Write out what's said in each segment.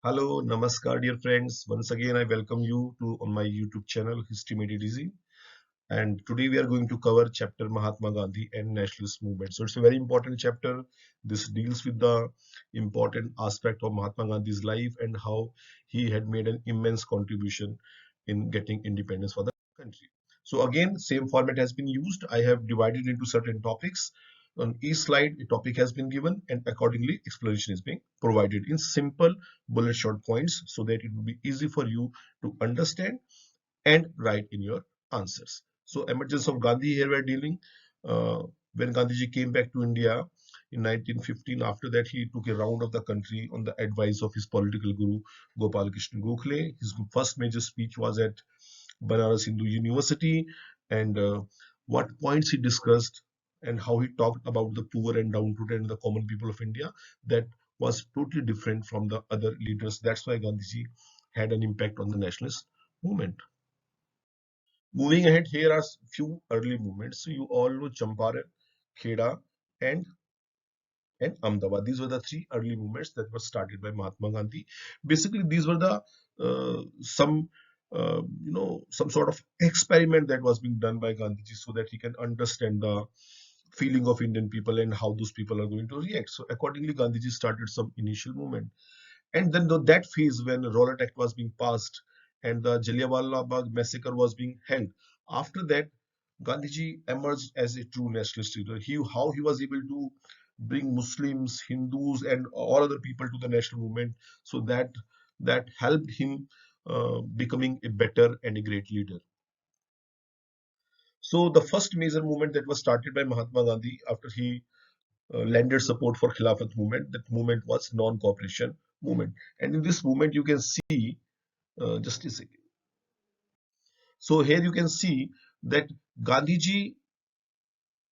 Hello, Namaskar, dear friends. Once again, I welcome you to on my YouTube channel, History Made It Easy. And today we are going to cover chapter Mahatma Gandhi and Nationalist Movement. So it's a very important chapter. This deals with the important aspect of Mahatma Gandhi's life and how he had made an immense contribution in getting independence for the country. So again, same format has been used. I have divided into certain topics. On each slide, a topic has been given, and accordingly, explanation is being provided in simple bullet short points so that it will be easy for you to understand and write in your answers. So emergence of Gandhi here we're dealing. Uh, when Gandhiji came back to India in 1915, after that he took a round of the country on the advice of his political guru Gopal Krishna Gokhale. His first major speech was at Banaras Hindu University, and what points he discussed and how he talked about the poor and downtrodden and the common people of India, that was totally different from the other leaders. That's why Gandhiji had an impact on the nationalist movement. Moving ahead, here are few early movements. So you all know Champaran, Kheda, and Ahmedabad. These were the three early movements that were started by Mahatma Gandhi. Basically, these were the some some sort of experiment that was being done by Gandhiji so that he can understand the feeling of Indian people and how those people are going to react. So accordingly, Gandhiji started some initial movement. And then that phase when Rowlatt Act was being passed and the Jallianwala Bagh massacre was being held, after that, Gandhiji emerged as a true nationalist leader. How he was able to bring Muslims, Hindus, and all other people to the national movement, so that helped him becoming a better and a great leader. So the first major movement that was started by Mahatma Gandhi after he lended support for Khilafat movement, that movement was non-cooperation movement. And in this movement, you can see just a second. So here you can see that Gandhiji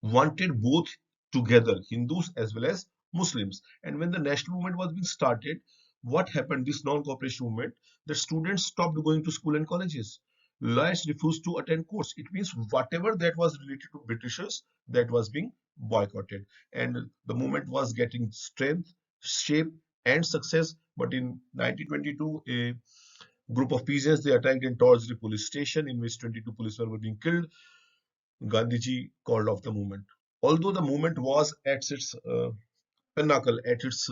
wanted both together, Hindus as well as Muslims. And when the national movement was being started, what happened? This non-cooperation movement, the students stopped going to school and colleges. Lawyers refused to attend courts. It means whatever that was related to Britishers, that was being boycotted. And the movement was getting strength, shape, and success. But in 1922, a group of peasants they attacked in Torsby police station, in which 22 policemen were being killed. Gandhiji called off the movement. Although the movement was at its pinnacle, at its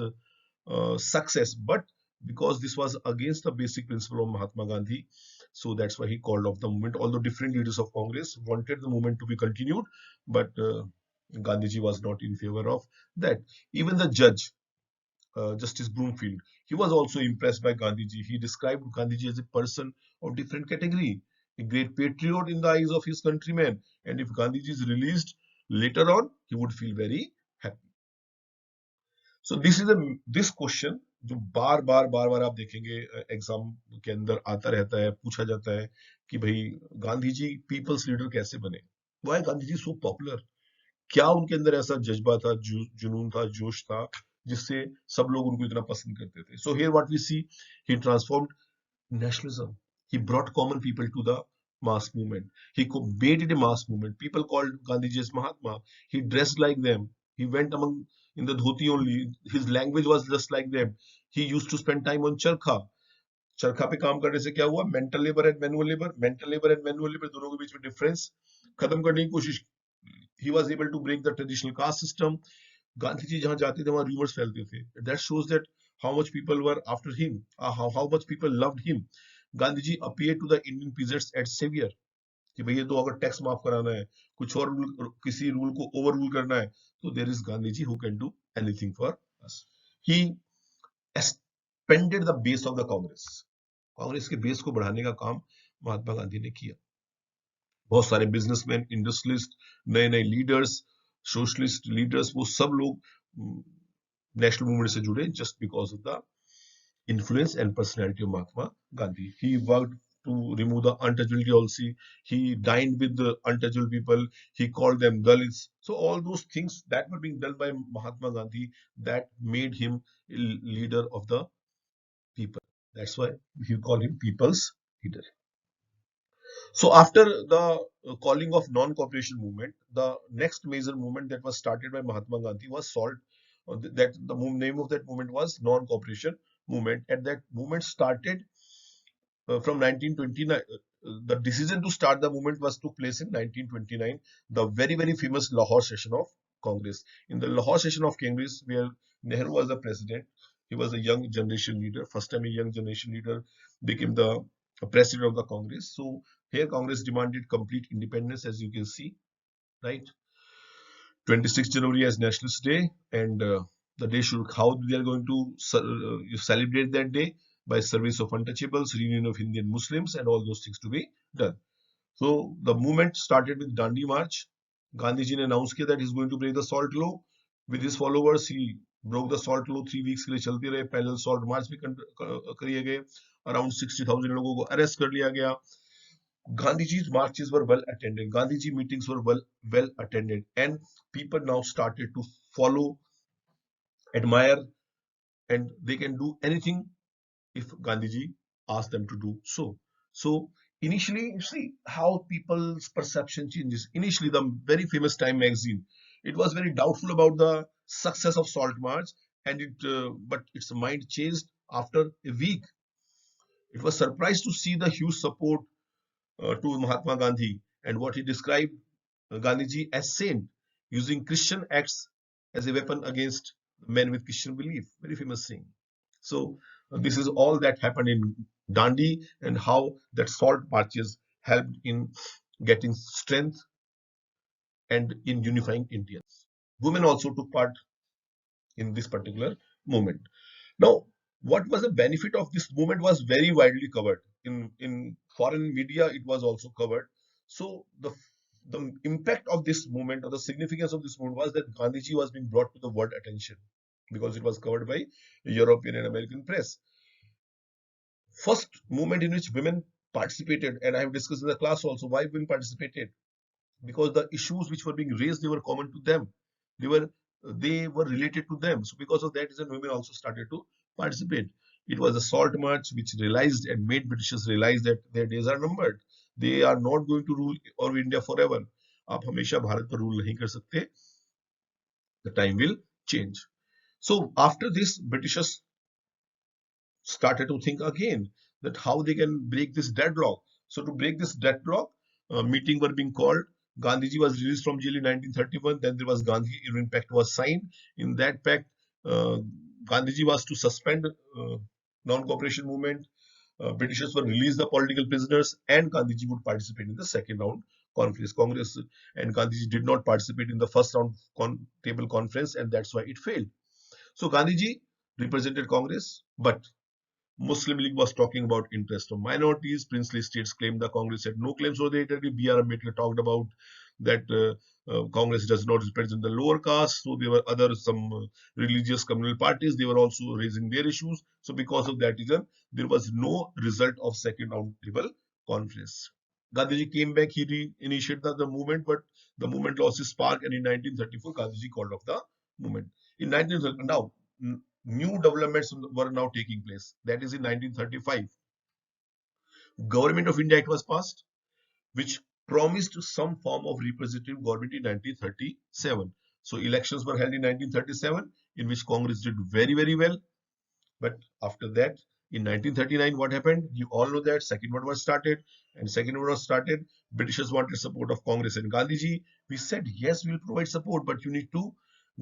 success, but because this was against the basic principle of Mahatma Gandhi, so that's why he called off the movement. Although different leaders of Congress wanted the movement to be continued, but Gandhiji was not in favor of that. Even the judge, Justice Broomfield, he was also impressed by Gandhiji. He described Gandhiji as a person of different category, a great patriot in the eyes of his countrymen. And if Gandhiji is released later on, he would feel very happy. So this question जो बार बार आप देखेंगे exam के अंदर आता रहता है, पूछा जाता है कि भाई गांधी जी पीपल्स लीडर कैसे बने, Y Gandhi ji so popular, क्या उनके अंदर ऐसा जज्बा था, जुनून था, जोश था, जिससे सब लोग उनको इतना पसंद करते थे. So here what we see, he transformed nationalism. He brought common people to the mass movement. He made it a mass movement. People called Gandhiji as Mahatma. He dressed like them. He went among in the dhoti only. His language was just like them. He used to spend time on charkha. चरखा पे काम करने से क्या हुआ, mental labour and manual labour, mental labour and manual labour दोनों के बीच में डिफरेंस खत्म करने की कोशिश. He was able to break the traditional caste system. Gandhi ji जहां जाते थे वहां रूमर्स फैलते थे. That shows that how much people were after him, how much people loved him. Gandhiji appeared to the Indian peasants as savior कि भैया तो अगर टैक्स माफ कराना है, कुछ और किसी रूल को ओवर रूल करना है, तो there is Gandhiji who can do anything for us. He expanded the base of the Congress. Congress के बेस को बढ़ाने का काम महात्मा गांधी ने किया. बहुत सारे बिजनेसमैन, इंडस्ट्रियलिस्ट, नए नए लीडर्स, सोशलिस्ट लीडर्स, वो सब लोग नेशनल मूवमेंट से जुड़े just because of the influence and personality of Mahatma Gandhi. He worked to remove the untouchability also. He dined with the untouchable people. He called them Dalits. So all those things that were being done by Mahatma Gandhi that made him a leader of the people. That's why he called him people's leader. So after the calling of non-cooperation movement, the next major movement that was started by Mahatma Gandhi was SALT. That the name of that movement was non-cooperation movement, and that movement started from 1929. The decision to start the movement was took place in 1929, the very famous Lahore session of Congress. In the Lahore session of Congress, where Nehru was the president, he was a young generation leader. First time a young generation leader became the president of the Congress. So here Congress demanded complete independence, as you can see, right? 26th January as Nationalist Day, and the day should, how they are going to celebrate that day, by service of untouchables, reunion of Indian Muslims, and all those things to be done. So the movement started with Dandi March. Gandhiji ने announced किया that he is going to break the salt law. With his followers, he broke the salt law. 3 weeks के लिए चलते रहे. Parallel salt march भी किए गए. Around 60,000 लोगों को arrest कर लिया गया. Gandhiji's marches were well attended. Gandhiji meetings were well attended, and people now started to follow, admire, and they can do anything if Gandhiji asked them to do so. So initially, you see how people's perception changes. Initially, the very famous Time magazine, it was very doubtful about the success of Salt March, and but its mind changed after a week. It was surprised to see the huge support to Mahatma Gandhi, and what he described Gandhiji as saint, using Christian acts as a weapon against men with Christian belief. Very famous saying. So this is all that happened in Dandi, and how that salt marches helped in getting strength and in unifying Indians. Women also took part in this particular movement. Now, what was the benefit of this movement was very widely covered. In foreign media, it was also covered. So the impact of this movement, or the significance of this movement, was that Gandhiji was being brought to the world attention, because it was covered by European and American press. First movement in which women participated, and I have discussed in the class also why women participated, because the issues which were being raised, they were common to them. They were related to them. So because of that reason, women also started to participate. It was a salt march which realized and made Britishers realize that their days are numbered. They are not going to rule over India forever. आप हमेशा भारत पर rule नहीं कर सकते. The time will change. So after this, Britishers started to think again that how they can break this deadlock. So to break this deadlock, meeting were being called. Gandhiji was released from jail in 1931. Then there was Gandhi-Irwin Pact was signed. In that pact, uh, Gandhiji was to suspend non-cooperation movement. Britishers were release the political prisoners, and Gandhiji would participate in the second round conference. Congress and Gandhiji did not participate in the first round table conference, and that's why it failed. So Gandhiji represented Congress, but Muslim League was talking about interest of minorities. Princely states claimed the Congress had no claims for the territory. B.R. Ambedkar talked about that Congress does not represent the lower caste. So there were some religious communal parties. They were also raising their issues. So because of that reason, there was no result of second round table conference. Gandhiji came back. He reinitiated the movement, but the movement lost its spark. And in 1934, Gandhiji called off the movement. In 1930, now new developments were now taking place. That is in 1935. Government of India Act was passed, which promised some form of representative government in 1937. So elections were held in 1937, in which Congress did very well. But after that, in 1939, what happened? You all know that Second World War started, and Second World War started. Britishers wanted support of Congress and Gandhiji. We said, yes, we'll provide support, but you need to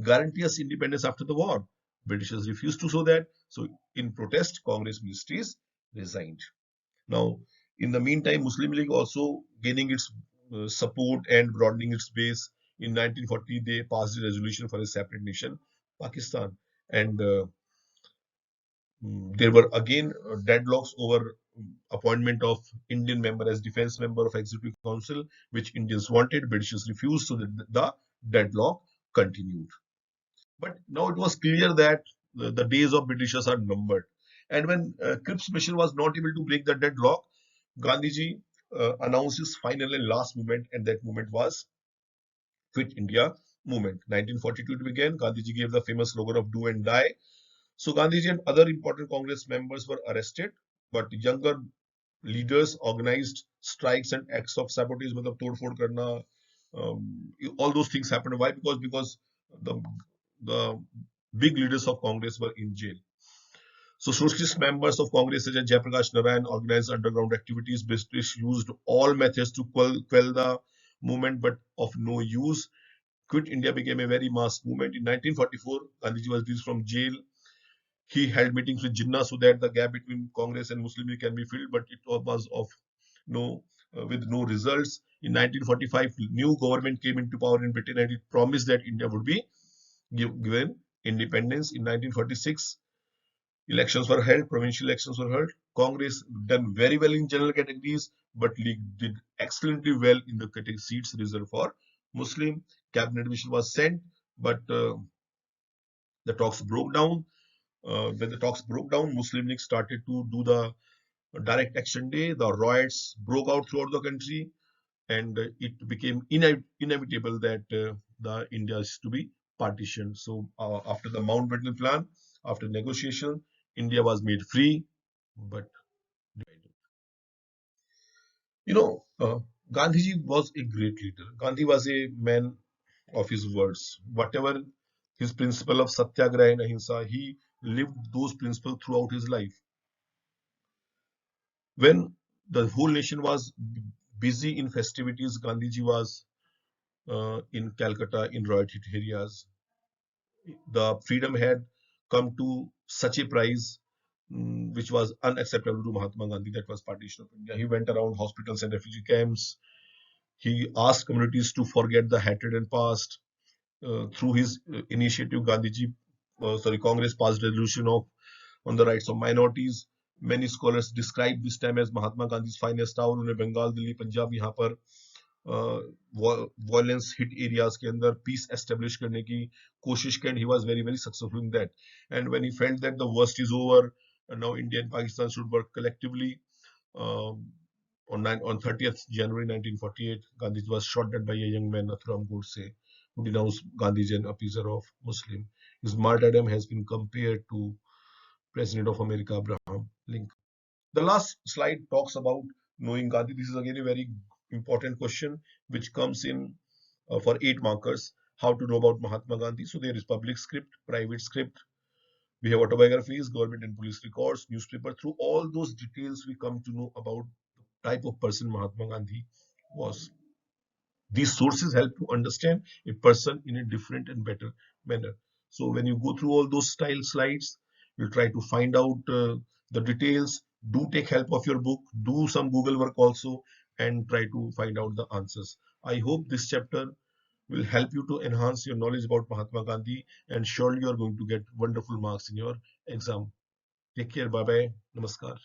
guarantee us independence after the war. Britishers refused to show that. So in protest, Congress ministries resigned. Now, in the meantime, Muslim League also gaining its support and broadening its base. In 1940, they passed a resolution for a separate nation, Pakistan, and there were again deadlocks over appointment of Indian member as defense member of Executive Council, which Indians wanted, Britishers refused, so that the deadlock continued. But now it was clear that the days of Britishers are numbered. And when Cripps mission was not able to break the deadlock, Gandhiji announced his final and last movement, and that movement was Quit India movement. 1942 it began. Gandhiji gave the famous slogan of "Do and Die." So Gandhiji and other important Congress members were arrested, but younger leaders organized strikes and acts of sabotage, matlab tod phod karna, all those things happened. Why? Because the big leaders of Congress were in jail. So socialist members of Congress such as Jayaprakash Narayan organized underground activities. British used all methods to quell the movement, but of no use. Quit India became a very mass movement. In 1944, Gandhiji was released from jail. He held meetings with Jinnah so that the gap between Congress and Muslim League can be filled, but it was of no with no results. In 1945, new government came into power in Britain and it promised that India would be given independence. In 1946, elections were held, provincial elections were held. Congress done very well in general categories, but League did excellently well in the category seats reserved for Muslim. Cabinet mission was sent, but the talks broke down. When the talks broke down, Muslim League started to do the direct action day. The riots broke out throughout the country, and it became inevitable that the India is to be partitioned. So after the Mountbatten Plan, after negotiation, India was made free, but divided. You know, Gandhiji was a great leader. Gandhi was a man of his words. Whatever his principle of satyagraha and ahimsa, he lived those principles throughout his life. When the whole nation was busy in festivities, Gandhiji was in Calcutta in riot hit areas. The freedom had come to such a price which was unacceptable to Mahatma Gandhi, that was partition of India. He went around hospitals and refugee camps. He asked communities to forget the hatred and past. Through his initiative, Congress passed resolution of on the rights of minorities. Many scholars describe this time as Mahatma Gandhi's finest hour. उन्हें बंगाल, दिल्ली, पंजाब यहाँ पर violence hit areas के अंदर piece establish करने की कोशिश की, and he was very very successful in that. And when he felt that the worst is over, now India and Pakistan should work collectively. On 30th January 1948, Gandhi was shot dead by a young man, Nathuram Godse, who denounced Gandhiji an appeaser of Muslim. His martyrdom has been compared to President of America Abraham Lincoln. The last slide talks about knowing Gandhi. This is again a very important question which comes in for 8 markers. How to know about Mahatma Gandhi? So there is public script, private script. We have autobiographies, government and police records, newspaper. Through all those details, we come to know about the type of person Mahatma Gandhi was. These sources help to understand a person in a different and better manner. So when you go through all those style slides, you try to find out the details. Do take help of your book, do some Google work also, and try to find out the answers. I hope this chapter will help you to enhance your knowledge about Mahatma Gandhi, and surely you are going to get wonderful marks in your exam. Take care. Bye bye. Namaskar.